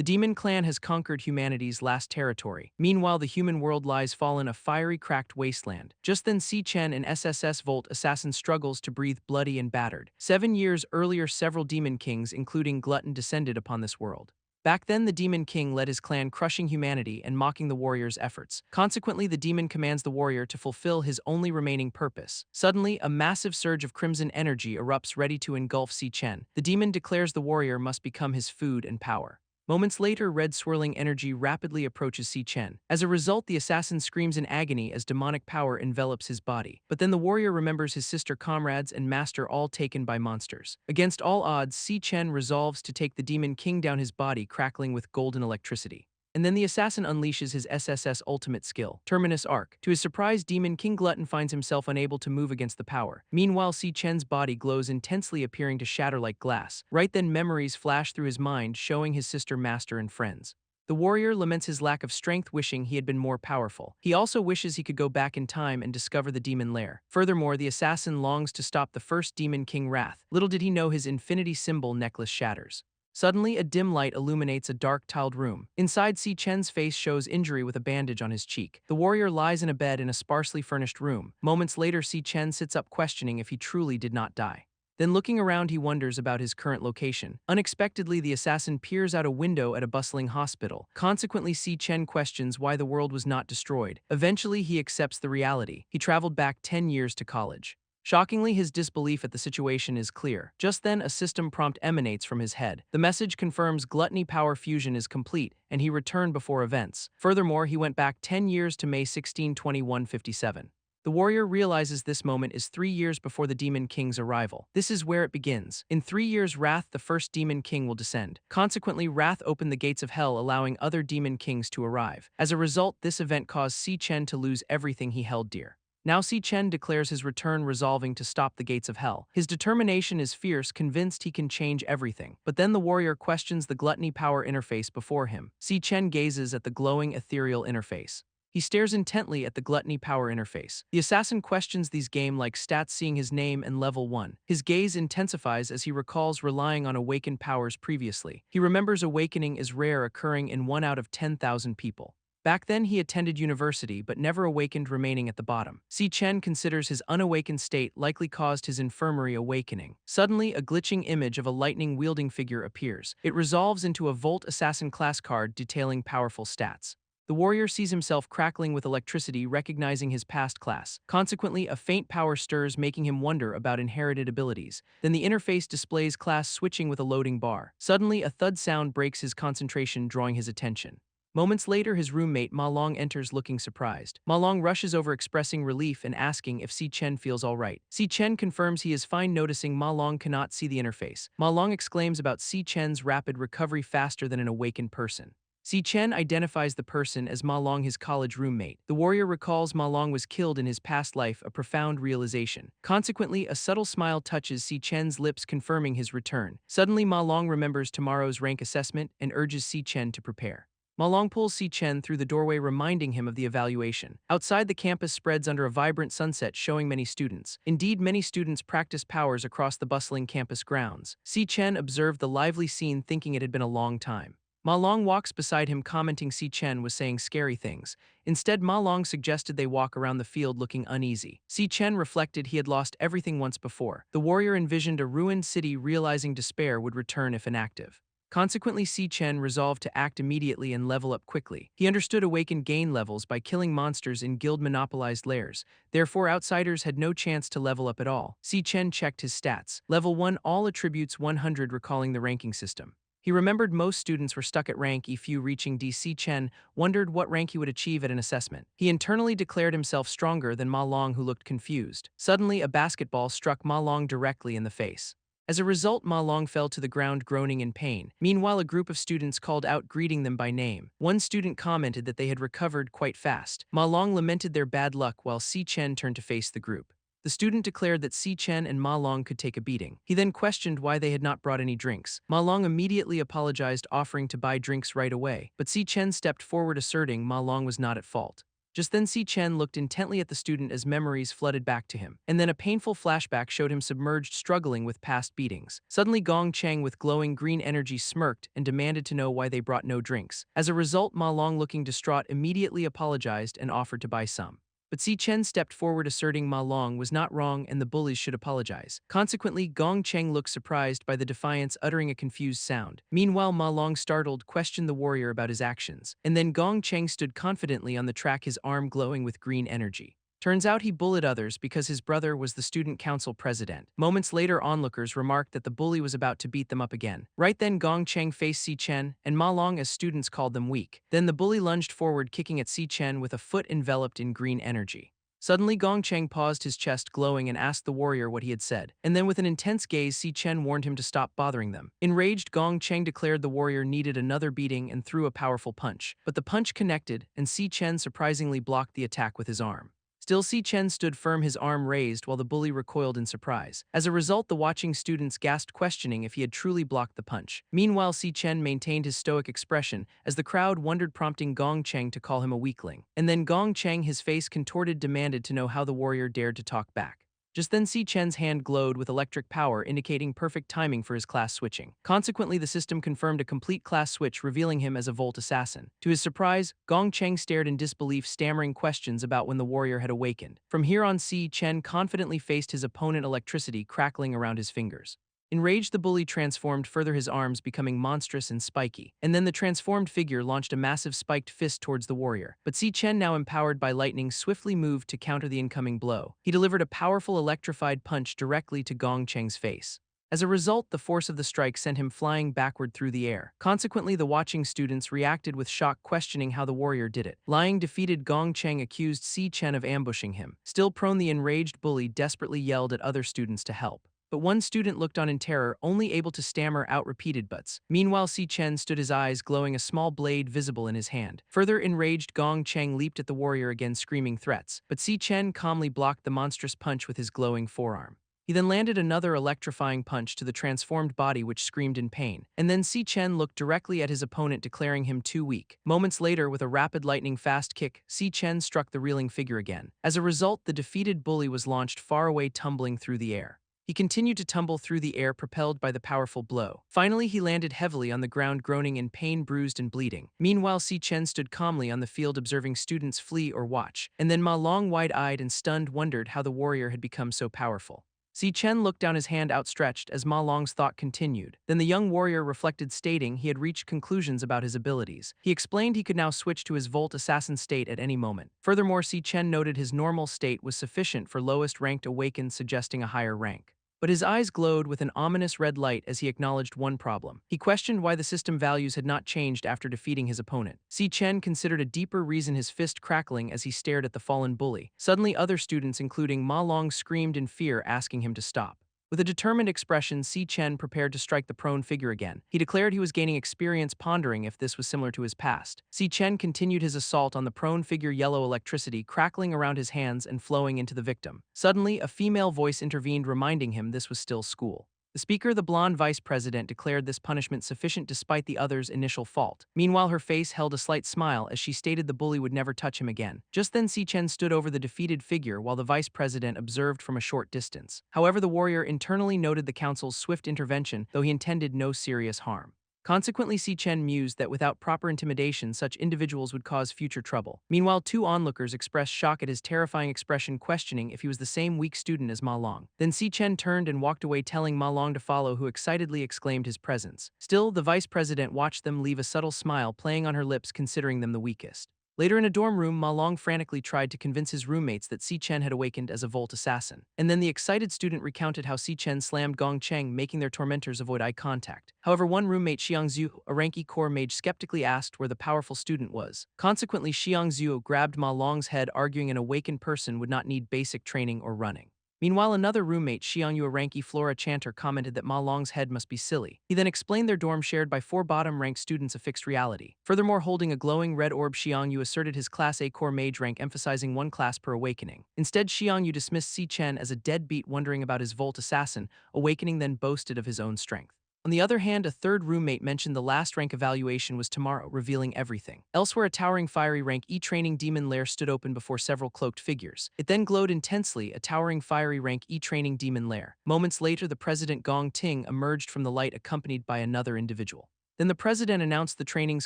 The demon clan has conquered humanity's last territory. Meanwhile, the human world lies fallen a fiery, cracked wasteland. Just then, Si Chen, an SSS Volt assassin, struggles to breathe, bloody and battered. 7 years earlier, several demon kings, including Glutton, descended upon this world. Back then, the Demon King led his clan, crushing humanity and mocking the warrior's efforts. Consequently, the demon commands the warrior to fulfill his only remaining purpose. Suddenly, a massive surge of crimson energy erupts, ready to engulf Si Chen. The demon declares the warrior must become his food and power. Moments later, red swirling energy rapidly approaches Si Chen. As a result, the assassin screams in agony as demonic power envelops his body. But then the warrior remembers his sister, comrades, and master, all taken by monsters. Against all odds, Si Chen resolves to take the demon king down, his body crackling with golden electricity. And then the assassin unleashes his SSS ultimate skill, Terminus Arc. To his surprise, Demon King Glutton finds himself unable to move against the power. Meanwhile, Si Chen's body glows intensely, appearing to shatter like glass. Right then, memories flash through his mind, showing his sister, master, and friends. The warrior laments his lack of strength, wishing he had been more powerful. He also wishes he could go back in time and discover the demon lair. Furthermore, the assassin longs to stop the first Demon King wrath. Little did he know his infinity symbol necklace shatters. Suddenly, a dim light illuminates a dark, tiled room. Inside, Si Chen's face shows injury with a bandage on his cheek. The warrior lies in a bed in a sparsely furnished room. Moments later, Si Chen sits up, questioning if he truly did not die. Then, looking around, he wonders about his current location. Unexpectedly, the assassin peers out a window at a bustling hospital. Consequently, Si Chen questions why the world was not destroyed. Eventually, he accepts the reality. He traveled back 10 years to college. Shockingly, his disbelief at the situation is clear. Just then, a system prompt emanates from his head. The message confirms gluttony power fusion is complete, and he returned before events. Furthermore, he went back 10 years to May 16, 2157. The warrior realizes this moment is 3 years before the Demon King's arrival. This is where it begins. In 3 years, Wrath, the first Demon King, will descend. Consequently, Wrath opened the gates of hell, allowing other Demon Kings to arrive. As a result, this event caused Si Chen to lose everything he held dear. Now Si Chen declares his return, resolving to stop the gates of hell. His determination is fierce, convinced he can change everything. But then the warrior questions the gluttony power interface before him. Si Chen gazes at the glowing ethereal interface. He stares intently at the gluttony power interface. The assassin questions these game-like stats, seeing his name and level 1. His gaze intensifies as he recalls relying on awakened powers previously. He remembers awakening is rare, occurring in 1 out of 10,000 people. Back then, he attended university but never awakened, remaining at the bottom. Si Chen considers his unawakened state likely caused his infirmary awakening. Suddenly, a glitching image of a lightning-wielding figure appears. It resolves into a Volt Assassin class card detailing powerful stats. The warrior sees himself crackling with electricity, recognizing his past class. Consequently, a faint power stirs, making him wonder about inherited abilities. Then the interface displays class switching with a loading bar. Suddenly, a thud sound breaks his concentration, drawing his attention. Moments later, his roommate Ma Long enters, looking surprised. Ma Long rushes over, expressing relief and asking if Si Chen feels all right. Si Chen confirms he is fine, noticing Ma Long cannot see the interface. Ma Long exclaims about Si Chen's rapid recovery, faster than an awakened person. Si Chen identifies the person as Ma Long, his college roommate. The warrior recalls Ma Long was killed in his past life, a profound realization. Consequently, a subtle smile touches Si Chen's lips, confirming his return. Suddenly, Ma Long remembers tomorrow's rank assessment and urges Si Chen to prepare. Ma Long pulls Si Chen through the doorway, reminding him of the evaluation. Outside, the campus spreads under a vibrant sunset, showing many students. Indeed, many students practice powers across the bustling campus grounds. Si Chen observed the lively scene, thinking it had been a long time. Ma Long walks beside him, commenting Si Chen was saying scary things. Instead, Ma Long suggested they walk around the field, looking uneasy. Si Chen reflected he had lost everything once before. The warrior envisioned a ruined city, realizing despair would return if inactive. Consequently, Si Chen resolved to act immediately and level up quickly. He understood awakened gain levels by killing monsters in guild-monopolized lairs. Therefore, outsiders had no chance to level up at all. Si Chen checked his stats. Level 1, all attributes 100, recalling the ranking system. He remembered most students were stuck at rank E, few reaching D. Si Chen wondered what rank he would achieve at an assessment. He internally declared himself stronger than Ma Long, who looked confused. Suddenly, a basketball struck Ma Long directly in the face. As a result, Ma Long fell to the ground, groaning in pain. Meanwhile, a group of students called out, greeting them by name. One student commented that they had recovered quite fast. Ma Long lamented their bad luck, while Si Chen turned to face the group. The student declared that Si Chen and Ma Long could take a beating. He then questioned why they had not brought any drinks. Ma Long immediately apologized, offering to buy drinks right away. But Si Chen stepped forward, asserting Ma Long was not at fault. Just then Si Chen looked intently at the student as memories flooded back to him, and then a painful flashback showed him submerged struggling with past beatings. Suddenly Gong Cheng with glowing green energy smirked and demanded to know why they brought no drinks. As a result, Ma Long looking distraught immediately apologized and offered to buy some. But Si Chen stepped forward asserting Ma Long was not wrong and the bullies should apologize. Consequently, Gong Cheng looked surprised by the defiance, uttering a confused sound. Meanwhile, Ma Long, startled, questioned the warrior about his actions. And then Gong Cheng stood confidently on the track, his arm glowing with green energy. Turns out he bullied others because his brother was the student council president. Moments later, onlookers remarked that the bully was about to beat them up again. Right then, Gong Cheng faced Si Chen and Ma Long as students called them weak. Then the bully lunged forward, kicking at Si Chen with a foot enveloped in green energy. Suddenly, Gong Cheng paused, his chest glowing, and asked the warrior what he had said. And then with an intense gaze, Si Chen warned him to stop bothering them. Enraged, Gong Cheng declared the warrior needed another beating and threw a powerful punch. But the punch connected, and Si Chen surprisingly blocked the attack with his arm. Still, Si Chen stood firm, his arm raised, while the bully recoiled in surprise. As a result, the watching students gasped, questioning if he had truly blocked the punch. Meanwhile, Si Chen maintained his stoic expression as the crowd wondered, prompting Gong Cheng to call him a weakling. And then Gong Cheng, his face contorted, demanded to know how the warrior dared to talk back. Just then, Si Chen's hand glowed with electric power, indicating perfect timing for his class switching. Consequently, the system confirmed a complete class switch, revealing him as a Volt assassin. To his surprise, Gong Cheng stared in disbelief, stammering questions about when the warrior had awakened. From here on, Si Chen confidently faced his opponent, electricity crackling around his fingers. Enraged, the bully transformed further, his arms becoming monstrous and spiky, and then the transformed figure launched a massive spiked fist towards the warrior. But Si Chen, now empowered by lightning, swiftly moved to counter the incoming blow. He delivered a powerful electrified punch directly to Gong Cheng's face. As a result, the force of the strike sent him flying backward through the air. Consequently, the watching students reacted with shock, questioning how the warrior did it. Lying defeated, Gong Cheng accused Si Chen of ambushing him. Still prone, the enraged bully desperately yelled at other students to help. But one student looked on in terror, only able to stammer out repeated buts. Meanwhile, Si Chen stood, his eyes glowing, a small blade visible in his hand. Further enraged, Gong Cheng leaped at the warrior again, screaming threats. But Si Chen calmly blocked the monstrous punch with his glowing forearm. He then landed another electrifying punch to the transformed body, which screamed in pain. And then Si Chen looked directly at his opponent, declaring him too weak. Moments later, with a rapid lightning-fast kick, Si Chen struck the reeling figure again. As a result, the defeated bully was launched far away, tumbling through the air. He continued to tumble through the air, propelled by the powerful blow. Finally, he landed heavily on the ground, groaning in pain, bruised and bleeding. Meanwhile, Si Chen stood calmly on the field, observing students flee or watch. And then Ma Long, wide-eyed and stunned, wondered how the warrior had become so powerful. Si Chen looked down, his hand outstretched, as Ma Long's thought continued. Then the young warrior reflected, stating he had reached conclusions about his abilities. He explained he could now switch to his Volt assassin state at any moment. Furthermore, Si Chen noted his normal state was sufficient for lowest ranked awakened, suggesting a higher rank. But his eyes glowed with an ominous red light as he acknowledged one problem. He questioned why the system values had not changed after defeating his opponent. Si Chen considered a deeper reason, his fist crackling as he stared at the fallen bully. Suddenly, other students, including Ma Long, screamed in fear, asking him to stop. With a determined expression, Si Chen prepared to strike the prone figure again. He declared he was gaining experience, pondering if this was similar to his past. Si Chen continued his assault on the prone figure, yellow electricity crackling around his hands and flowing into the victim. Suddenly, a female voice intervened, reminding him this was still school. The speaker, the blonde vice president, declared this punishment sufficient despite the other's initial fault. Meanwhile, her face held a slight smile as she stated the bully would never touch him again. Just then, Si Chen stood over the defeated figure while the vice president observed from a short distance. However, the warrior internally noted the council's swift intervention, though he intended no serious harm. Consequently, Si Chen mused that without proper intimidation, such individuals would cause future trouble. Meanwhile, two onlookers expressed shock at his terrifying expression, questioning if he was the same weak student as Ma Long. Then Si Chen turned and walked away, telling Ma Long to follow, who excitedly exclaimed his presence. Still, the vice president watched them leave, a subtle smile playing on her lips, considering them the weakest. Later in a dorm room, Ma Long frantically tried to convince his roommates that Si Chen had awakened as a Volt assassin. And then the excited student recounted how Si Chen slammed Gong Cheng, making their tormentors avoid eye contact. However, one roommate, Xiangzhu, a ranky core mage, skeptically asked where the powerful student was. Consequently, Xiangzhu grabbed Ma Long's head, arguing an awakened person would not need basic training or running. Meanwhile, another roommate, Xiangyu, a ranky flora chanter, commented that Ma Long's head must be silly. He then explained their dorm shared by 4 bottom-ranked students of fixed reality. Furthermore, holding a glowing red orb, Xiangyu asserted his Class A core mage rank, emphasizing 1 class per awakening. Instead, Xiangyu dismissed Si Chen as a deadbeat, wondering about his Volt assassin awakening, then boasted of his own strength. On the other hand, a third roommate mentioned the last rank evaluation was tomorrow, revealing everything. Elsewhere, a towering fiery rank E training demon lair stood open before several cloaked figures. It then glowed intensely, a towering fiery rank E training demon lair. Moments later, the president Gong Ting emerged from the light accompanied by another individual. Then the president announced the training's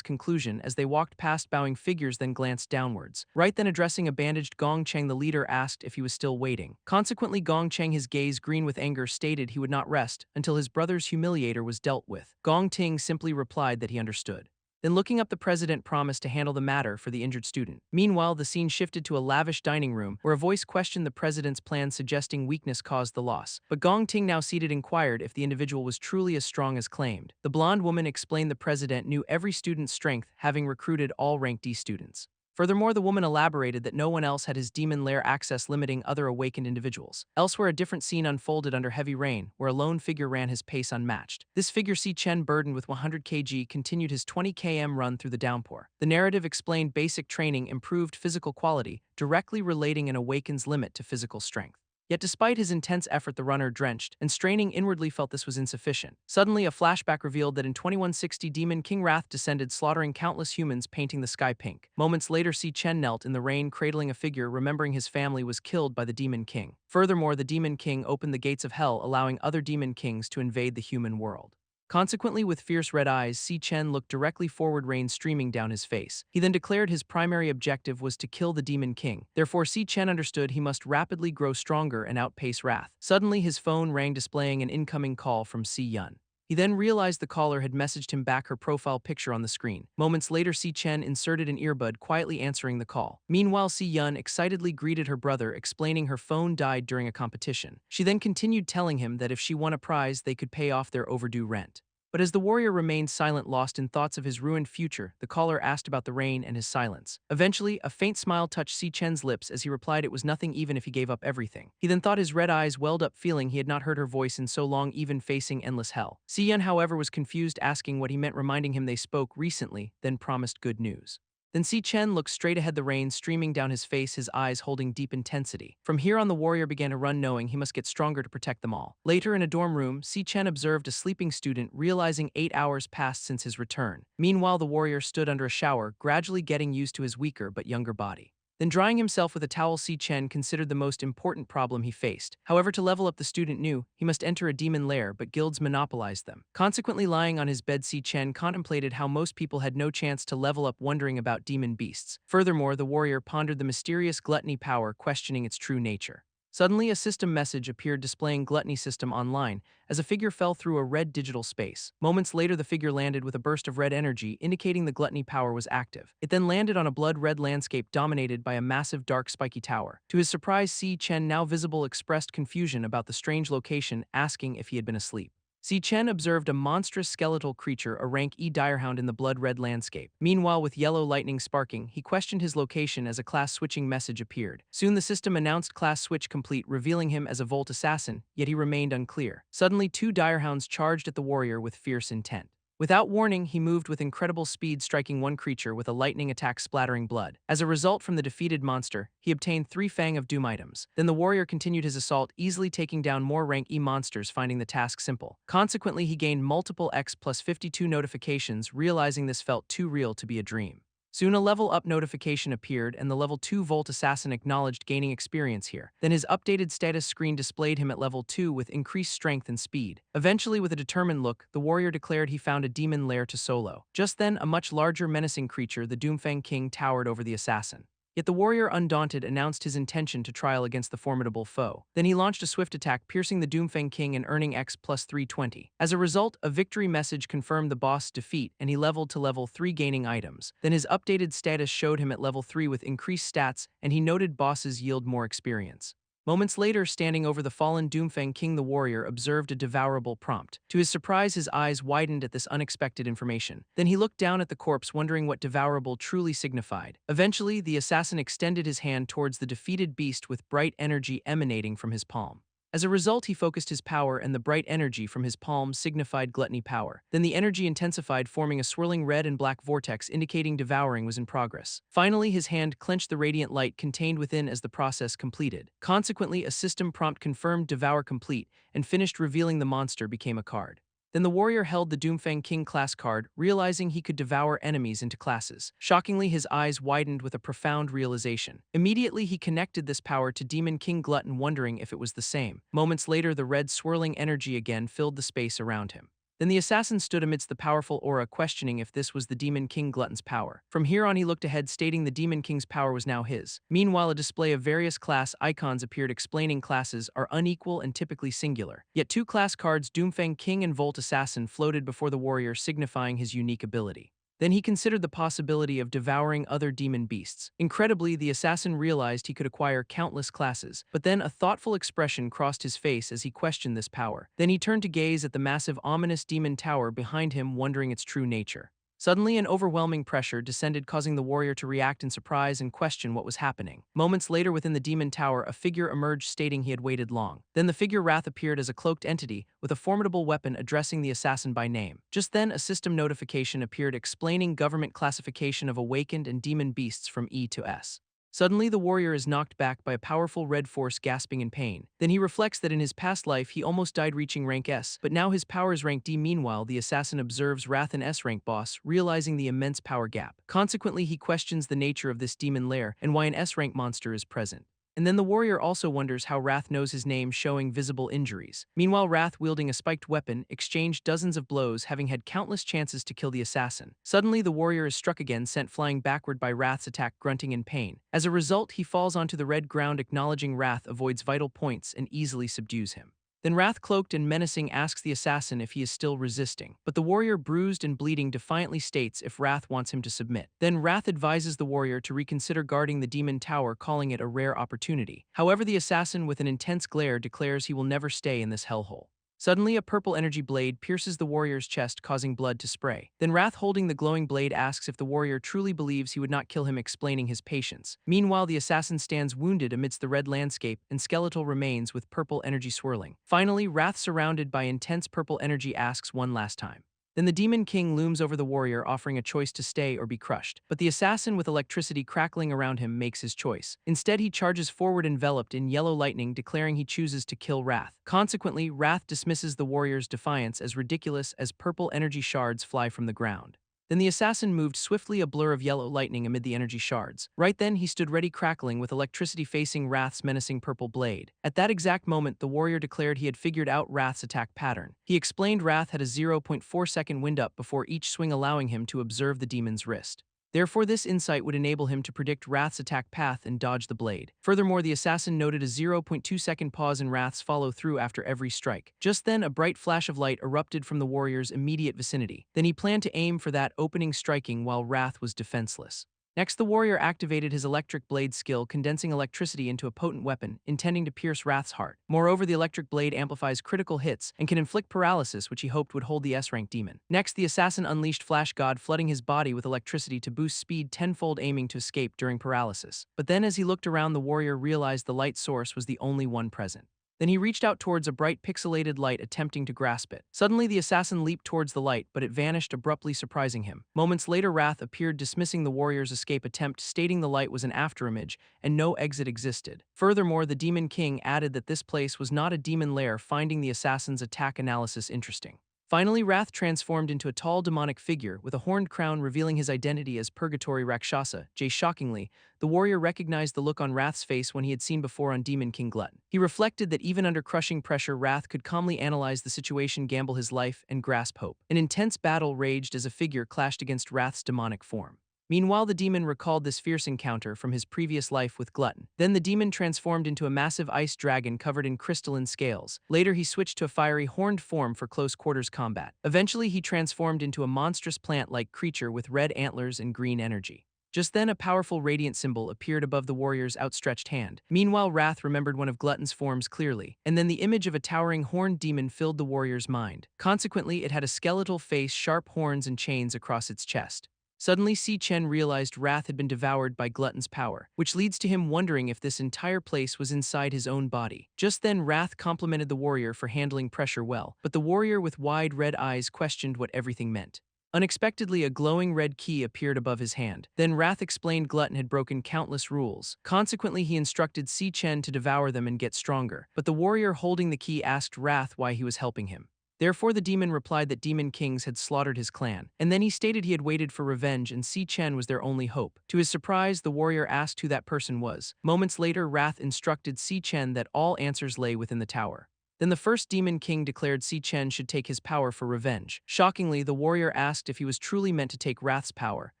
conclusion as they walked past bowing figures, then glanced downwards. Right then, addressing a bandaged Gong Cheng, the leader asked if he was still waiting. Consequently, Gong Cheng, his gaze green with anger, stated he would not rest until his brother's humiliator was dealt with. Gong Ting simply replied that he understood. Then, looking up, the president promised to handle the matter for the injured student. Meanwhile, the scene shifted to a lavish dining room where a voice questioned the president's plan, suggesting weakness caused the loss. But Gong Ting, now seated, inquired if the individual was truly as strong as claimed. The blonde woman explained the president knew every student's strength, having recruited all rank D students. Furthermore, the woman elaborated that no one else had his demon lair access, limiting other awakened individuals. Elsewhere, a different scene unfolded under heavy rain, where a lone figure ran his pace unmatched. This figure, Si Chen, burdened with 100 kg, continued his 20 km run through the downpour. The narrative explained basic training improved physical quality, directly relating an awakened's limit to physical strength. Yet despite his intense effort, the runner, drenched and straining inwardly, felt this was insufficient. Suddenly, a flashback revealed that in 2160, Demon King Wrath descended, slaughtering countless humans, painting the sky pink. Moments later, Si Chen knelt in the rain, cradling a figure, remembering his family was killed by the Demon King. Furthermore, the Demon King opened the gates of hell, allowing other Demon Kings to invade the human world. Consequently, with fierce red eyes, Si Chen looked directly forward, rain streaming down his face. He then declared his primary objective was to kill the Demon King. Therefore, Si Chen understood he must rapidly grow stronger and outpace Wrath. Suddenly, his phone rang, displaying an incoming call from Si Yun. He then realized the caller had messaged him back her profile picture on the screen. Moments later, Si Chen inserted an earbud, quietly answering the call. Meanwhile, Si Yun excitedly greeted her brother, explaining her phone died during a competition. She then continued, telling him that if she won a prize, they could pay off their overdue rent. But as the warrior remained silent, lost in thoughts of his ruined future, the caller asked about the rain and his silence. Eventually, a faint smile touched Si Chen's lips as he replied it was nothing, even if he gave up everything. He then thought, his red eyes welled up, feeling he had not heard her voice in so long, even facing endless hell. Si Yun, however, was confused, asking what he meant, reminding him they spoke recently, then promised good news. Then Si Chen looked straight ahead, the rain streaming down his face, his eyes holding deep intensity. From here on, the warrior began to run, knowing he must get stronger to protect them all. Later, in a dorm room, Si Chen observed a sleeping student, realizing 8 hours passed since his return. Meanwhile, the warrior stood under a shower, gradually getting used to his weaker but younger body. Then, drying himself with a towel, Si Chen considered the most important problem he faced. However, to level up, the student knew he must enter a demon lair, but guilds monopolized them. Consequently, lying on his bed, Si Chen contemplated how most people had no chance to level up, wondering about demon beasts. Furthermore, the warrior pondered the mysterious gluttony power, questioning its true nature. Suddenly, a system message appeared, displaying gluttony system online, as a figure fell through a red digital space. Moments later, the figure landed with a burst of red energy, indicating the gluttony power was active. It then landed on a blood-red landscape dominated by a massive dark spiky tower. To his surprise, Si Chen, now visible, expressed confusion about the strange location, asking if he had been asleep. Si Chen observed a monstrous skeletal creature, a rank E direhound, in the blood-red landscape. Meanwhile, with yellow lightning sparking, he questioned his location as a class-switching message appeared. Soon the system announced class switch complete, revealing him as a Volt assassin, yet he remained unclear. Suddenly, 2 direhounds charged at the warrior with fierce intent. Without warning, he moved with incredible speed, striking one creature with a lightning attack, splattering blood. As a result, from the defeated monster, he obtained 3 Fang of Doom items. Then the warrior continued his assault, easily taking down more rank E monsters, finding the task simple. Consequently, he gained multiple X plus 52 notifications, realizing this felt too real to be a dream. Soon a level up notification appeared, and the level 2 Volt Assassin acknowledged gaining experience here. Then his updated status screen displayed him at level 2 with increased strength and speed. Eventually, with a determined look, the warrior declared he found a demon lair to solo. Just then, a much larger menacing creature, the Doomfang King, towered over the assassin. Yet the warrior, undaunted, announced his intention to trial against the formidable foe. Then he launched a swift attack, piercing the Doomfang King and earning X plus 320. As a result, a victory message confirmed the boss' defeat, and he leveled to level 3, gaining items. Then his updated status showed him at level 3 with increased stats, and he noted bosses yield more experience. Moments later, standing over the fallen Doomfang King, the warrior observed a devourable prompt. To his surprise, his eyes widened at this unexpected information. Then he looked down at the corpse, wondering what devourable truly signified. Eventually, the assassin extended his hand towards the defeated beast with bright energy emanating from his palm. As a result, he focused his power, and the bright energy from his palm signified gluttony power. Then the energy intensified, forming a swirling red and black vortex, indicating devouring was in progress. Finally, his hand clenched the radiant light contained within as the process completed. Consequently, a system prompt confirmed devour complete, and finished, revealing the monster became a card. Then the warrior held the Doomfang King class card, realizing he could devour enemies into classes. Shockingly, his eyes widened with a profound realization. Immediately, he connected this power to Demon King Glutton, wondering if it was the same. Moments later, the red swirling energy again filled the space around him. Then the assassin stood amidst the powerful aura, questioning if this was the Demon King Glutton's power. From here on, he looked ahead, stating the Demon King's power was now his. Meanwhile, a display of various class icons appeared, explaining classes are unequal and typically singular. Yet two class cards, Doomfang King and Volt Assassin, floated before the warrior, signifying his unique ability. Then he considered the possibility of devouring other demon beasts. Incredibly, the assassin realized he could acquire countless classes, but then a thoughtful expression crossed his face as he questioned this power. Then he turned to gaze at the massive, ominous demon tower behind him, wondering its true nature. Suddenly, an overwhelming pressure descended, causing the warrior to react in surprise and question what was happening. Moments later, within the demon tower, a figure emerged, stating he had waited long. Then the figure Wrath appeared as a cloaked entity, with a formidable weapon, addressing the assassin by name. Just then, a system notification appeared explaining government classification of awakened and demon beasts from E to S. Suddenly, the warrior is knocked back by a powerful red force, gasping in pain. Then he reflects that in his past life he almost died reaching rank S, but now his power is rank D. Meanwhile, the assassin observes Wrath, an S rank boss, realizing the immense power gap. Consequently, he questions the nature of this demon lair and why an S rank monster is present. And then the warrior also wonders how Wrath knows his name, showing visible injuries. Meanwhile, Wrath, wielding a spiked weapon, exchanged dozens of blows, having had countless chances to kill the assassin. Suddenly, the warrior is struck again, sent flying backward by Wrath's attack, grunting in pain. As a result, he falls onto the red ground, acknowledging Wrath avoids vital points and easily subdues him. Then Wrath, cloaked and menacing, asks the assassin if he is still resisting, but the warrior, bruised and bleeding, defiantly states if Wrath wants him to submit. Then Wrath advises the warrior to reconsider guarding the demon tower, calling it a rare opportunity. However, the assassin, with an intense glare, declares he will never stay in this hellhole. Suddenly, a purple energy blade pierces the warrior's chest, causing blood to spray. Then Wrath, holding the glowing blade, asks if the warrior truly believes he would not kill him, explaining his patience. Meanwhile, the assassin stands wounded amidst the red landscape and skeletal remains with purple energy swirling. Finally, Wrath, surrounded by intense purple energy, asks one last time. Then the Demon King looms over the warrior, offering a choice to stay or be crushed. But the assassin, with electricity crackling around him, makes his choice. Instead, he charges forward, enveloped in yellow lightning, declaring he chooses to kill Wrath. Consequently, Wrath dismisses the warrior's defiance as ridiculous as purple energy shards fly from the ground. Then the assassin moved swiftly, a blur of yellow lightning amid the energy shards. Right then, he stood ready, crackling with electricity, facing Wrath's menacing purple blade. At that exact moment, the warrior declared he had figured out Wrath's attack pattern. He explained Wrath had a 0.4-second wind-up before each swing, allowing him to observe the demon's wrist. Therefore, this insight would enable him to predict Wrath's attack path and dodge the blade. Furthermore, the assassin noted a 0.2-second pause in Wrath's follow-through after every strike. Just then, a bright flash of light erupted from the warrior's immediate vicinity. Then he planned to aim for that opening, striking while Wrath was defenseless. Next, the warrior activated his electric blade skill, condensing electricity into a potent weapon, intending to pierce Wrath's heart. Moreover, the electric blade amplifies critical hits and can inflict paralysis, which he hoped would hold the S-rank demon. Next, the assassin unleashed Flash God, flooding his body with electricity to boost speed tenfold, aiming to escape during paralysis. But then, as he looked around, the warrior realized the light source was the only one present. Then he reached out towards a bright pixelated light, attempting to grasp it. Suddenly, the assassin leaped towards the light, but it vanished abruptly, surprising him. Moments later, Wrath appeared, dismissing the warrior's escape attempt, stating the light was an afterimage and no exit existed. Furthermore, the Demon King added that this place was not a demon lair, finding the assassin's attack analysis interesting. Finally, Wrath transformed into a tall demonic figure with a horned crown, revealing his identity as Purgatory Rakshasa. Shockingly, the warrior recognized the look on Wrath's face when he had seen before on Demon King Glutton. He reflected that even under crushing pressure, Wrath could calmly analyze the situation, gamble his life, and grasp hope. An intense battle raged as a figure clashed against Wrath's demonic form. Meanwhile, the demon recalled this fierce encounter from his previous life with Glutton. Then the demon transformed into a massive ice dragon covered in crystalline scales. Later, he switched to a fiery horned form for close quarters combat. Eventually, he transformed into a monstrous plant-like creature with red antlers and green energy. Just then, a powerful radiant symbol appeared above the warrior's outstretched hand. Meanwhile, Wrath remembered one of Glutton's forms clearly, and then the image of a towering horned demon filled the warrior's mind. Consequently, it had a skeletal face, sharp horns, and chains across its chest. Suddenly, Si Chen realized Wrath had been devoured by Glutton's power, which leads to him wondering if this entire place was inside his own body. Just then, Wrath complimented the warrior for handling pressure well, but the warrior with wide red eyes questioned what everything meant. Unexpectedly, a glowing red key appeared above his hand. Then Wrath explained Glutton had broken countless rules. Consequently, he instructed Si Chen to devour them and get stronger, but the warrior holding the key asked Wrath why he was helping him. Therefore the demon replied that demon kings had slaughtered his clan, and then he stated he had waited for revenge and Si Chen was their only hope. To his surprise, the warrior asked who that person was. Moments later, Wrath instructed Si Chen that all answers lay within the tower. Then the first demon king declared Si Chen should take his power for revenge. Shockingly, the warrior asked if he was truly meant to take Wrath's power.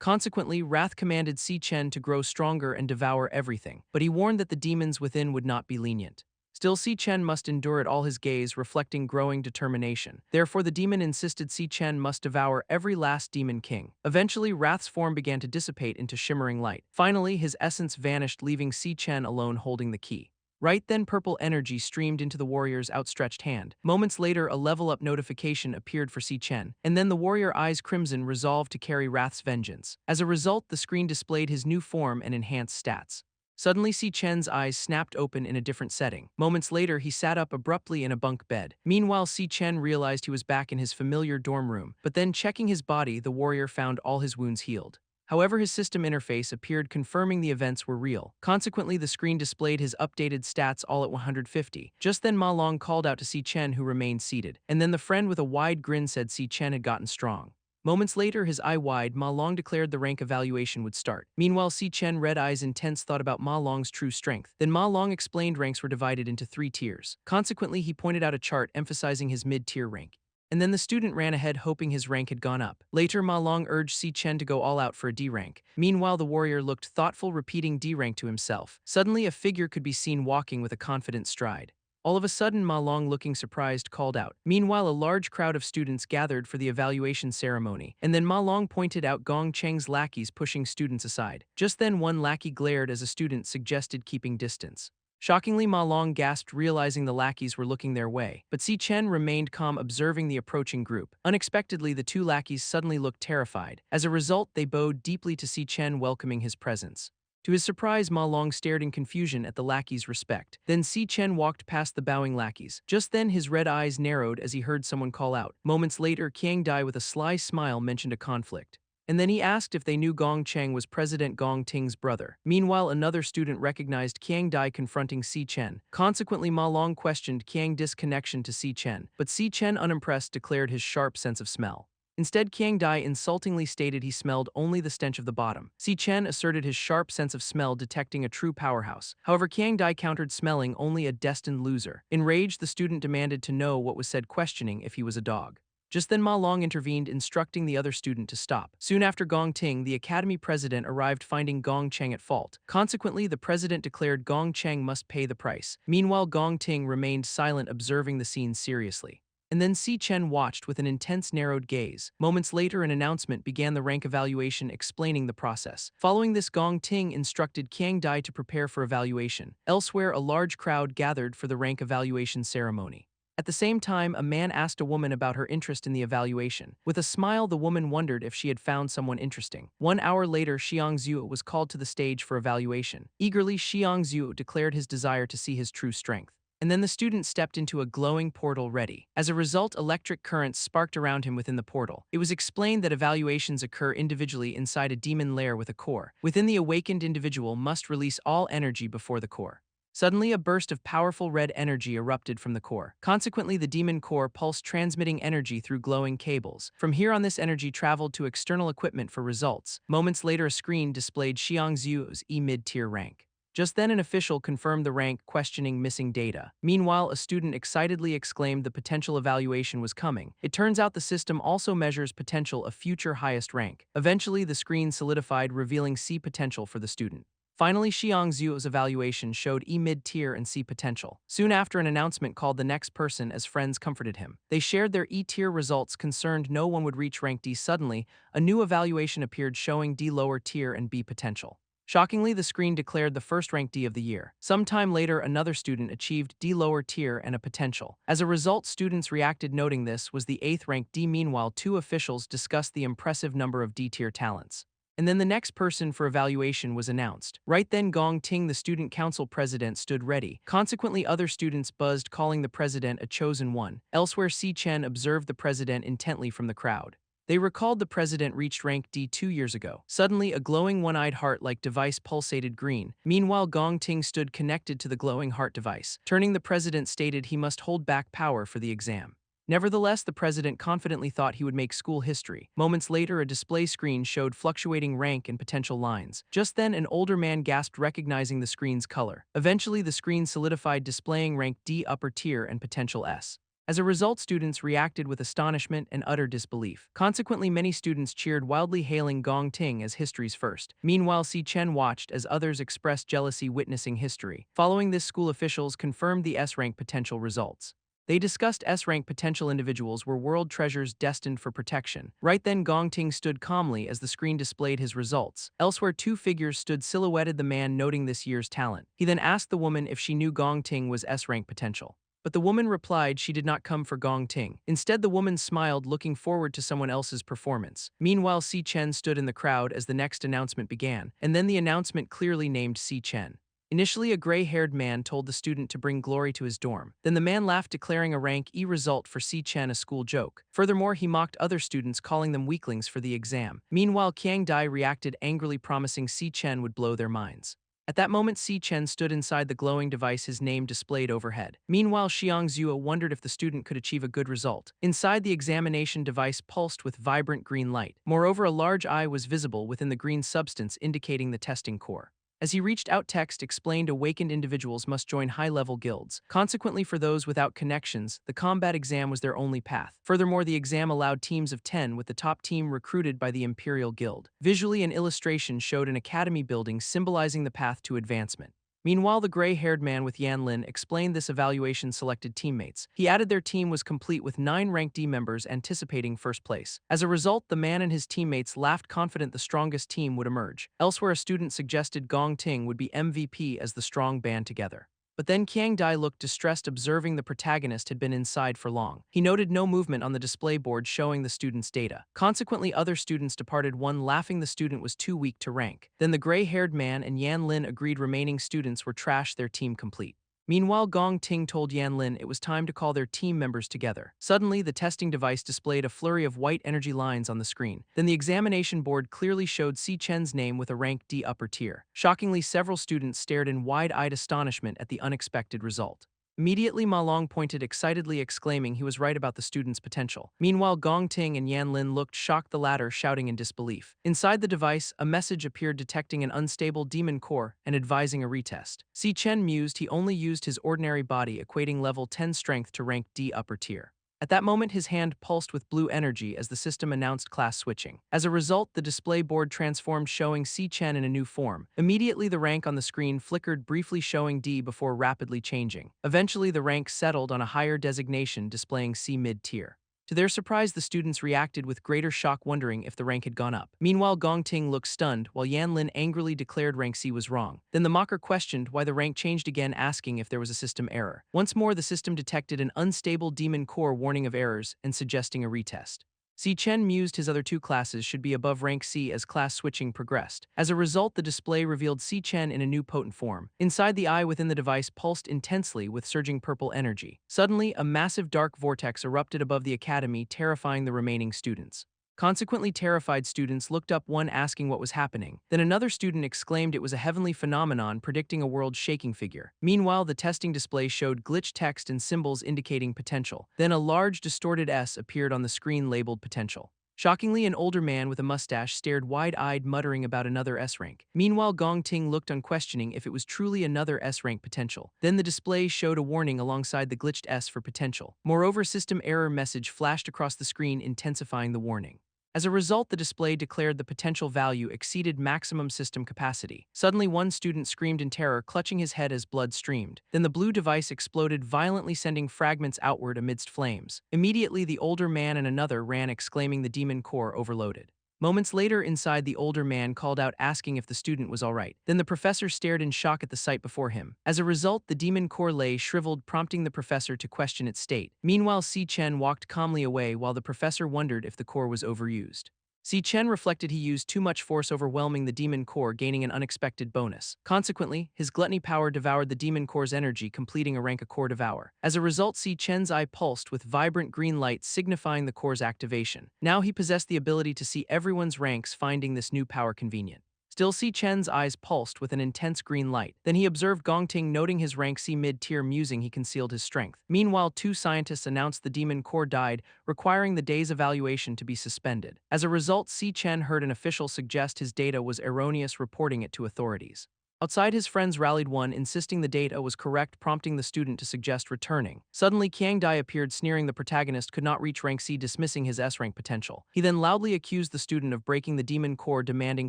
Consequently, Wrath commanded Si Chen to grow stronger and devour everything, but he warned that the demons within would not be lenient. Still, Si Chen must endure it all his gaze, reflecting growing determination. Therefore, the demon insisted Si Chen must devour every last demon king. Eventually, Wrath's form began to dissipate into shimmering light. Finally, his essence vanished, leaving Si Chen alone holding the key. Right then, purple energy streamed into the warrior's outstretched hand. Moments later, a level-up notification appeared for Si Chen, and then the warrior eyes crimson, resolved to carry Wrath's vengeance. As a result, the screen displayed his new form and enhanced stats. Suddenly, Si Chen's eyes snapped open in a different setting. Moments later, he sat up abruptly in a bunk bed. Meanwhile, Si Chen realized he was back in his familiar dorm room, but then checking his body, the warrior found all his wounds healed. However, his system interface appeared, confirming the events were real. Consequently, the screen displayed his updated stats all at 150. Just then, Ma Long called out to Si Chen, who remained seated. And then the friend with a wide grin said Si Chen had gotten strong. Moments later, his eye wide, Ma Long declared the rank evaluation would start. Meanwhile, Si Chen, red eyes intense, thought about Ma Long's true strength. Then Ma Long explained ranks were divided into 3 tiers. Consequently, he pointed out a chart emphasizing his mid-tier rank. And then the student ran ahead, hoping his rank had gone up. Later, Ma Long urged Si Chen to go all out for a D rank. Meanwhile, the warrior looked thoughtful, repeating D rank to himself. Suddenly, a figure could be seen walking with a confident stride. All of a sudden, Ma Long, looking surprised, called out. Meanwhile, a large crowd of students gathered for the evaluation ceremony, and then Ma Long pointed out Gong Cheng's lackeys pushing students aside. Just then, one lackey glared as a student suggested keeping distance. Shockingly, Ma Long gasped, realizing the lackeys were looking their way, but Si Chen remained calm, observing the approaching group. Unexpectedly, the 2 lackeys suddenly looked terrified. As a result, they bowed deeply to Si Chen, welcoming his presence. To his surprise, Ma Long stared in confusion at the lackey's respect. Then Si Chen walked past the bowing lackeys. Just then, his red eyes narrowed as he heard someone call out. Moments later, Qiang Dai with a sly smile mentioned a conflict. And then he asked if they knew Gong Cheng was President Gong Ting's brother. Meanwhile, another student recognized Qiang Dai confronting Si Chen. Consequently, Ma Long questioned Qiang Dai's connection to Si Chen, but Si Chen, unimpressed, declared his sharp sense of smell. Instead, Qiang Dai insultingly stated he smelled only the stench of the bottom. Si Chen asserted his sharp sense of smell, detecting a true powerhouse. However, Qiang Dai countered smelling only a destined loser. Enraged, the student demanded to know what was said, questioning if he was a dog. Just then, Ma Long intervened, instructing the other student to stop. Soon after, Gong Ting, the academy president, arrived, finding Gong Cheng at fault. Consequently, the president declared Gong Cheng must pay the price. Meanwhile, Gong Ting remained silent, observing the scene seriously. And then Si Chen watched with an intense, narrowed gaze. Moments later, an announcement began the rank evaluation, explaining the process. Following this, Gong Ting instructed Qiang Dai to prepare for evaluation. Elsewhere, a large crowd gathered for the rank evaluation ceremony. At the same time, a man asked a woman about her interest in the evaluation. With a smile, the woman wondered if she had found someone interesting. 1 hour later, Xiang Zhu was called to the stage for evaluation. Eagerly, Xiang Zhu declared his desire to see his true strength. And then the student stepped into a glowing portal ready. As a result, electric currents sparked around him within the portal. It was explained that evaluations occur individually inside a demon lair with a core. Within, the awakened individual must release all energy before the core. Suddenly, a burst of powerful red energy erupted from the core. Consequently, the demon core pulsed, transmitting energy through glowing cables. From here on, this energy traveled to external equipment for results. Moments later, a screen displayed Xiang Zhu's E mid-tier rank. Just then, an official confirmed the rank, questioning missing data. Meanwhile, a student excitedly exclaimed the potential evaluation was coming. It turns out the system also measures potential of future highest rank. Eventually, the screen solidified, revealing C potential for the student. Finally, Xiang Zhu's evaluation showed E mid-tier and C potential. Soon after, an announcement called the next person as friends comforted him. They shared their E-tier results, concerned no one would reach rank D. Suddenly, a new evaluation appeared showing D lower tier and B potential. Shockingly, the screen declared the first rank D of the year. Sometime later, another student achieved D lower tier and a potential. As a result, students reacted, noting this was the 8th rank D. Meanwhile, 2 officials discussed the impressive number of D-tier talents. And then the next person for evaluation was announced. Right then, Gong Ting, the student council president, stood ready. Consequently, other students buzzed, calling the president a chosen one. Elsewhere, Si Chen observed the president intently from the crowd. They recalled the president reached rank D 2 years ago. Suddenly, a glowing one-eyed heart-like device pulsated green. Meanwhile, Gong Ting stood connected to the glowing heart device. Turning, the president stated he must hold back power for the exam. Nevertheless, the president confidently thought he would make school history. Moments later, a display screen showed fluctuating rank and potential lines. Just then, an older man gasped, recognizing the screen's color. Eventually, the screen solidified, displaying rank D upper tier and potential S. As a result, students reacted with astonishment and utter disbelief. Consequently, many students cheered wildly, hailing Gong Ting as history's first. Meanwhile, Si Chen watched as others expressed jealousy, witnessing history. Following this, school officials confirmed the S-rank potential results. They discussed S-rank potential individuals were world treasures destined for protection. Right then, Gong Ting stood calmly as the screen displayed his results. Elsewhere, two figures stood silhouetted, the man noting this year's talent. He then asked the woman if she knew Gong Ting was S-rank potential. But the woman replied she did not come for Gong Ting. Instead, the woman smiled, looking forward to someone else's performance. Meanwhile, Si Chen stood in the crowd as the next announcement began, and then the announcement clearly named Si Chen. Initially, a gray-haired man told the student to bring glory to his dorm. Then the man laughed, declaring a rank E result for Si Chen a school joke. Furthermore, he mocked other students, calling them weaklings for the exam. Meanwhile, Qiang Dai reacted angrily, promising Si Chen would blow their minds. At that moment, Si Chen stood inside the glowing device, his name displayed overhead. Meanwhile, Xiang Zhua wondered if the student could achieve a good result. Inside, the examination device pulsed with vibrant green light. Moreover, a large eye was visible within the green substance, indicating the testing core. As he reached out, text explained awakened individuals must join high-level guilds. Consequently, for those without connections, the combat exam was their only path. Furthermore, the exam allowed teams of 10, with the top team recruited by the Imperial Guild. Visually, an illustration showed an academy building symbolizing the path to advancement. Meanwhile, the gray-haired man with Yan Lin explained this evaluation selected teammates. He added their team was complete with 9 rank D members anticipating first place. As a result, the man and his teammates laughed, confident the strongest team would emerge. Elsewhere, a student suggested Gong Ting would be MVP as the strong band together. But then Qiang Dai looked distressed, observing the protagonist had been inside for long. He noted no movement on the display board showing the student's data. Consequently, other students departed, one laughing the student was too weak to rank. Then the gray-haired man and Yan Lin agreed remaining students were trash, their team complete. Meanwhile, Gong Ting told Yan Lin it was time to call their team members together. Suddenly, the testing device displayed a flurry of white energy lines on the screen. Then the examination board clearly showed Si Chen's name with a rank D upper tier. Shockingly, several students stared in wide-eyed astonishment at the unexpected result. Immediately, Ma Long pointed excitedly, exclaiming he was right about the student's potential. Meanwhile, Gong Ting and Yan Lin looked shocked, the latter shouting in disbelief. Inside the device, a message appeared detecting an unstable demon core and advising a retest. Si Chen mused he only used his ordinary body, equating level 10 strength to rank D upper tier. At that moment, his hand pulsed with blue energy as the system announced class switching. As a result, the display board transformed, showing Si Chen in a new form. Immediately, the rank on the screen flickered, briefly showing D before rapidly changing. Eventually, the rank settled on a higher designation, displaying C mid-tier. To their surprise, the students reacted with greater shock, wondering if the rank had gone up. Meanwhile, Gong Ting looked stunned, while Yan Lin angrily declared rank C was wrong. Then the mocker questioned why the rank changed again, asking if there was a system error. Once more, the system detected an unstable demon core, warning of errors and suggesting a retest. Si Chen mused his other two classes should be above rank C as class switching progressed. As a result, the display revealed Si Chen in a new potent form. Inside, the eye within the device pulsed intensely with surging purple energy. Suddenly, a massive dark vortex erupted above the academy, terrifying the remaining students. Consequently, terrified students looked up, one asking what was happening. Then another student exclaimed it was a heavenly phenomenon, predicting a world-shaking figure. Meanwhile, the testing display showed glitched text and symbols indicating potential. Then a large, distorted S appeared on the screen labeled potential. Shockingly, an older man with a mustache stared wide-eyed, muttering about another S-rank. Meanwhile, Gong Ting looked on, questioning if it was truly another S-rank potential. Then the display showed a warning alongside the glitched S for potential. Moreover, system error message flashed across the screen, intensifying the warning. As a result, the display declared the potential value exceeded maximum system capacity. Suddenly, one student screamed in terror, clutching his head as blood streamed. Then the blue device exploded violently, sending fragments outward amidst flames. Immediately, the older man and another ran, exclaiming the demon core overloaded. Moments later, inside, the older man called out, asking if the student was all right. Then the professor stared in shock at the sight before him. As a result, the demon core lay shriveled, prompting the professor to question its state. Meanwhile, Si Chen walked calmly away while the professor wondered if the core was overused. Si Chen reflected he used too much force, overwhelming the demon core, gaining an unexpected bonus. Consequently, his gluttony power devoured the demon core's energy, completing a rank A core devour. As a result, Si Chen's eye pulsed with vibrant green light, signifying the core's activation. Now he possessed the ability to see everyone's ranks, finding this new power convenient. Still, Si Chen's eyes pulsed with an intense green light. Then he observed Gong Ting, noting his rank C mid-tier, musing he concealed his strength. Meanwhile, two scientists announced the demon core died, requiring the day's evaluation to be suspended. As a result, Si Chen heard an official suggest his data was erroneous, reporting it to authorities. Outside, his friends rallied, one insisting the data was correct, prompting the student to suggest returning. Suddenly, Qiang Dai appeared, sneering the protagonist could not reach rank C, dismissing his S-rank potential. He then loudly accused the student of breaking the demon core, demanding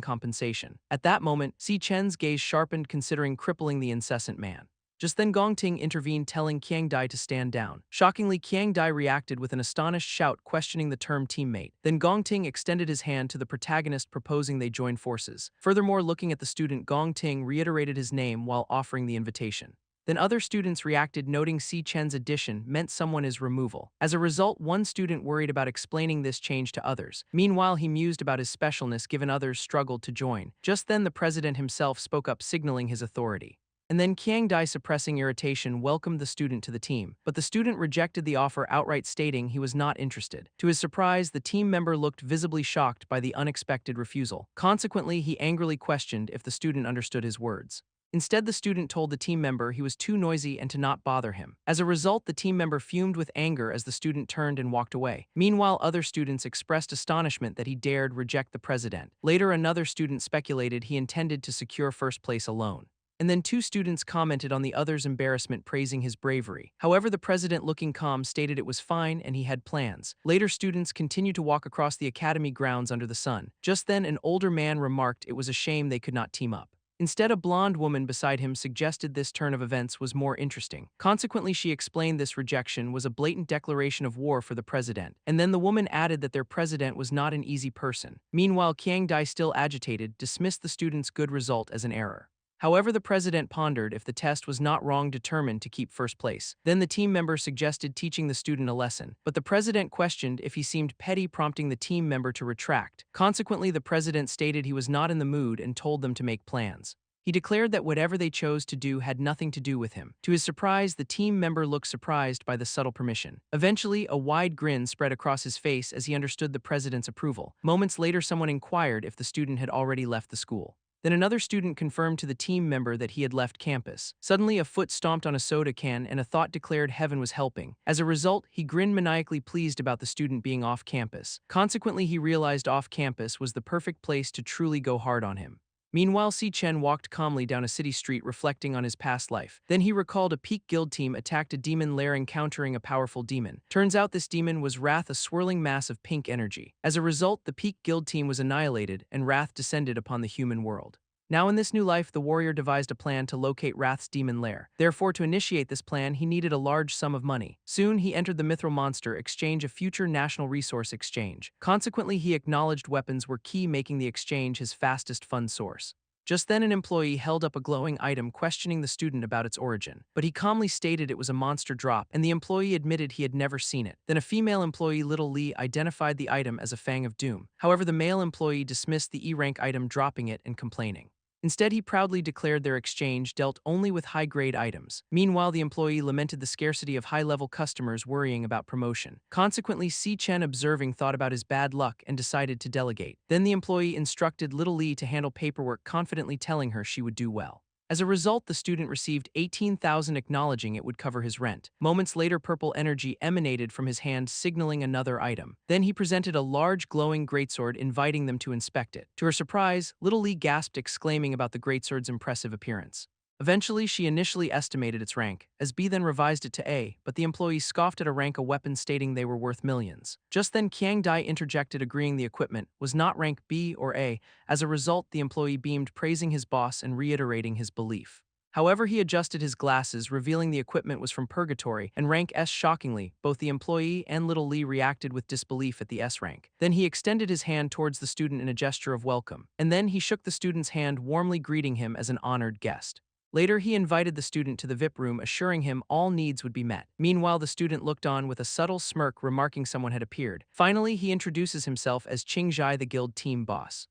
compensation. At that moment, Si Chen's gaze sharpened, considering crippling the incessant man. Just then, Gong Ting intervened, telling Qiang Dai to stand down. Shockingly, Qiang Dai reacted with an astonished shout, questioning the term teammate. Then Gong Ting extended his hand to the protagonist, proposing they join forces. Furthermore, looking at the student, Gong Ting reiterated his name while offering the invitation. Then other students reacted, noting Si Chen's addition meant someone is removal. As a result, one student worried about explaining this change to others. Meanwhile, he mused about his specialness, given others struggled to join. Just then, the president himself spoke up, signaling his authority. And then Qiang Dai, suppressing irritation, welcomed the student to the team. But the student rejected the offer outright, stating he was not interested. To his surprise, the team member looked visibly shocked by the unexpected refusal. Consequently, he angrily questioned if the student understood his words. Instead, the student told the team member he was too noisy and to not bother him. As a result, the team member fumed with anger as the student turned and walked away. Meanwhile, other students expressed astonishment that he dared reject the president. Later, another student speculated he intended to secure first place alone. And then two students commented on the other's embarrassment, praising his bravery. However, the president, looking calm, stated it was fine and he had plans. Later, students continued to walk across the academy grounds under the sun. Just then, an older man remarked it was a shame they could not team up. Instead, a blonde woman beside him suggested this turn of events was more interesting. Consequently, she explained this rejection was a blatant declaration of war for the president. And then the woman added that their president was not an easy person. Meanwhile, Qiang Dai, still agitated, dismissed the student's good result as an error. However, the president pondered if the test was not wrong, determined to keep first place. Then the team member suggested teaching the student a lesson, but the president questioned if he seemed petty, prompting the team member to retract. Consequently, the president stated he was not in the mood and told them to make plans. He declared that whatever they chose to do had nothing to do with him. To his surprise, the team member looked surprised by the subtle permission. Eventually, a wide grin spread across his face as he understood the president's approval. Moments later, someone inquired if the student had already left the school. Then another student confirmed to the team member that he had left campus. Suddenly, a foot stomped on a soda can and a thought declared heaven was helping. As a result, he grinned, maniacally pleased about the student being off campus. Consequently, he realized off campus was the perfect place to truly go hard on him. Meanwhile, Si Chen walked calmly down a city street, reflecting on his past life. Then he recalled a peak guild team attacked a demon lair, encountering a powerful demon. Turns out this demon was Wrath, a swirling mass of pink energy. As a result, the peak guild team was annihilated, and Wrath descended upon the human world. Now in this new life, the warrior devised a plan to locate Wrath's demon lair. Therefore, to initiate this plan, he needed a large sum of money. Soon, he entered the Mithril Monster Exchange, a future national resource exchange. Consequently, he acknowledged weapons were key, making the exchange his fastest fund source. Just then, an employee held up a glowing item, questioning the student about its origin. But he calmly stated it was a monster drop, and the employee admitted he had never seen it. Then a female employee, Little Lee, identified the item as a Fang of Doom. However, the male employee dismissed the E-rank item, dropping it and complaining. Instead, he proudly declared their exchange dealt only with high-grade items. Meanwhile, the employee lamented the scarcity of high-level customers, worrying about promotion. Consequently, Si Chen, observing, thought about his bad luck and decided to delegate. Then the employee instructed Little Lee to handle paperwork, confidently telling her she would do well. As a result, the student received 18,000, acknowledging it would cover his rent. Moments later, purple energy emanated from his hand, signaling another item. Then he presented a large glowing greatsword, inviting them to inspect it. To her surprise, Little Lee gasped, exclaiming about the greatsword's impressive appearance. Eventually, she initially estimated its rank, as B then revised it to A, but the employee scoffed at a rank a weapon, stating they were worth millions. Just then, Qiang Dai interjected, agreeing the equipment was not rank B or A. As a result, the employee beamed, praising his boss and reiterating his belief. However, he adjusted his glasses, revealing the equipment was from Purgatory and rank S. Shockingly, both the employee and Little Lee reacted with disbelief at the S rank. Then he extended his hand towards the student in a gesture of welcome, and then he shook the student's hand, warmly greeting him as an honored guest. Later, he invited the student to the VIP room, assuring him all needs would be met. Meanwhile, the student looked on with a subtle smirk, remarking someone had appeared. Finally, he introduces himself as Qing Zhai, the guild team boss.